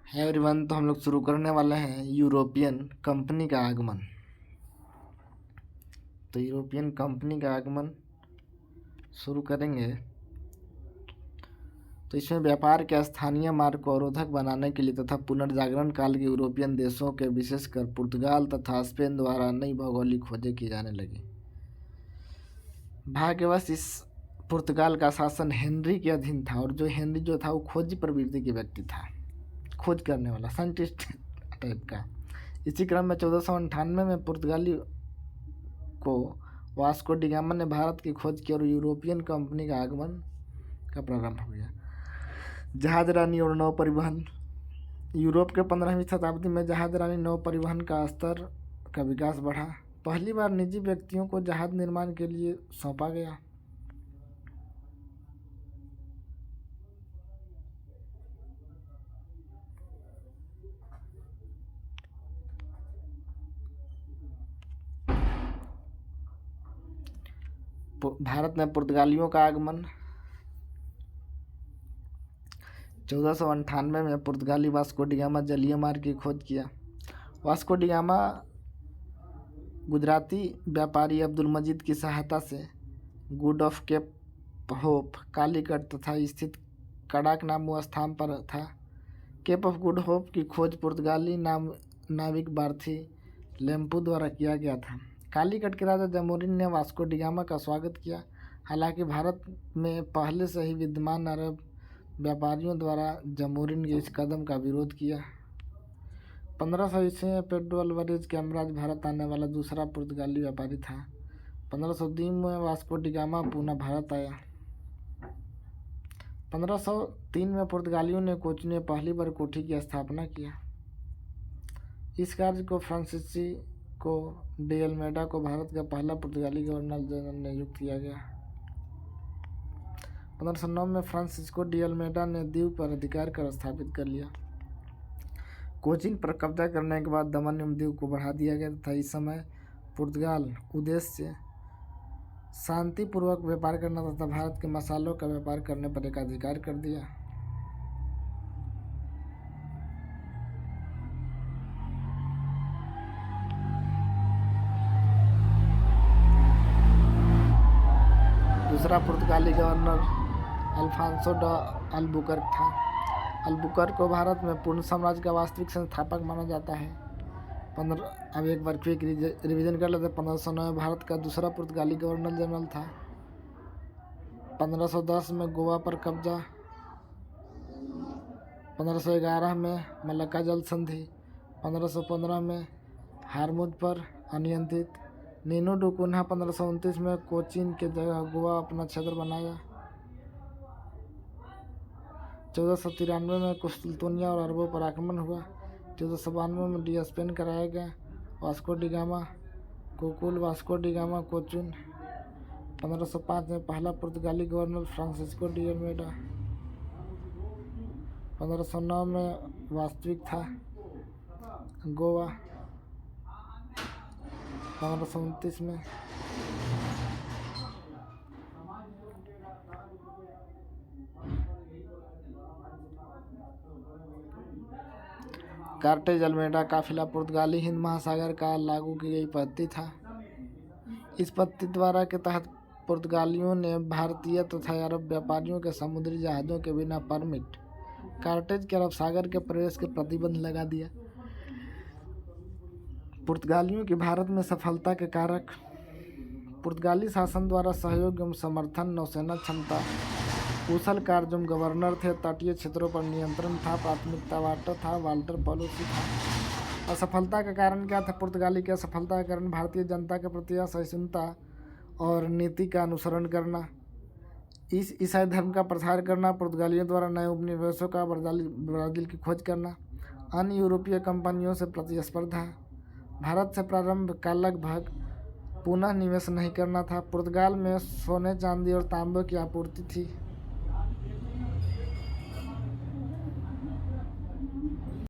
है एवरीवन। तो हम लोग शुरू करने वाले हैं यूरोपियन कंपनी का आगमन। तो यूरोपियन कंपनी का आगमन शुरू करेंगे। तो इसमें व्यापार के स्थानीय मार्ग को अवरोधक बनाने के लिए तथा पुनर्जागरण काल के यूरोपियन देशों के विशेषकर पुर्तगाल तथा स्पेन द्वारा नई भौगोलिक खोजें की जाने लगी। भाग्यवश इस पुर्तगाल का शासन हेनरी के अधीन था, और जो हेनरी जो था वो खोजी प्रवृत्ति के व्यक्ति था, खोज करने वाला साइंटिस्ट टाइप का। इसी क्रम में 1498 में पुर्तगाली को वास्को डी गामा ने भारत की खोज की और यूरोपियन कंपनी का आगमन का प्रारंभ हो गया। जहाजरानी और नौ परिवहन। यूरोप के 15वीं शताब्दी में जहाजरानी नौ परिवहन का स्तर का विकास बढ़ा। पहली बार निजी व्यक्तियों को जहाज निर्माण के लिए सौंपा गया। भारत में पुर्तगालियों का आगमन। 1498 में पुर्तगाली वास्को डी गामा जलीय मार्ग की खोज किया। वास्को डी गामा गुजराती व्यापारी अब्दुल मजीद की सहायता से good of Cape Hope, Calicut तथा स्थित कड़ाक नामक स्थान पर था। केप ऑफ गुड होप की खोज पुर्तगाली नाविक बार्थी लेम्पू द्वारा किया गया था। कालीकट के राजा जमोरिन ने वास्को डी गामा का स्वागत किया। हालांकि भारत में पहले से ही विद्यमान अरब व्यापारियों द्वारा जमोरिन के इस कदम का विरोध किया। 1500 ईस्वी में पेड्रो अल्वारेज कैमराज भारत आने वाला दूसरा पुर्तगाली व्यापारी था। 1503 में वास्को डी गामा पुनः भारत आया। 1503 में पुर्तगालियों ने कोची में पहली बार कोठी की स्थापना किया। इस कार्य को फ्रांसिस्को डी अल्मेडा को भारत का पहला पुर्तगाली गवर्नर जनरल नियुक्त किया गया। 1509 में फ्रांसिस्को डी अल्मेडा ने द्वीप पर अधिकार कर स्थापित कर लिया। कोचीन पर कब्जा करने के बाद दमन एवं द्वीप को बढ़ा दिया गया तथा इस समय पुर्तगाल उद्देश्य से शांतिपूर्वक व्यापार करना तथा भारत के मसालों का व्यापार करने पर एकाधिकार कर दिया। दूसरा पुर्तगाली गवर्नर अल्फांसो ड अल्बुकर्क था। अल्बुकर्क को भारत में पूर्ण साम्राज्य का वास्तविक संस्थापक माना जाता है। अब एक बार क्विक रिवीजन कर लेते। 1509 में भारत का दूसरा पुर्तगाली गवर्नर जनरल था। 1510 में गोवा पर कब्जा। 1511 में मलक्का जल संधि। 1515 में हारमुज पर अनियंत्रित नीनो डुकुन्हा। 1529 में कोचीन के जगह गोवा अपना क्षेत्र बनाया। 1493 में कुस्तुल्तुनिया और अरबों पर आक्रमण हुआ। 1492 में डी स्पेन कराया गया। वास्को डी गामा कोकुल, वास्को डी गामा कोचून। 1505 में पहला पुर्तगाली गवर्नर फ्रांसिस्को डी अल्मेडा। 1509 में वास्तविक था गोवा। 1529 में कार्टेज अल्मेडा काफिला पुर्तगाली हिंद महासागर का लागू की गई पद्धति था। इस पद्धति द्वारा के तहत पुर्तगालियों ने भारतीय तथा अरब व्यापारियों के समुद्री जहाज़ों के बिना परमिट कार्टेज के अरब सागर के प्रवेश के प्रतिबंध लगा दिया। पुर्तगालियों की भारत में सफलता के कारक पुर्तगाली शासन द्वारा सहयोग एवं समर्थन, नौसेना क्षमता, कुशल कार्य एवं गवर्नर थे, तटीय क्षेत्रों पर नियंत्रण था, प्राथमिकता वाटर था, वाल्टर पॉलिसी था। असफलता का कारण क्या था? पुर्तगाली की असफलता के कारण भारतीय जनता के प्रति असहिष्णुता और नीति का अनुसरण करना, इस ईसाई धर्म का प्रसार करना, पुर्तगालियों द्वारा नए उपनिवेशों का ब्राज़ील की खोज करना, अन्य यूरोपीय कंपनियों से प्रतिस्पर्धा, भारत से प्रारंभ का लगभग पुनः निवेश नहीं करना था। पुर्तगाल में सोने, चांदी और तांबे की आपूर्ति थी।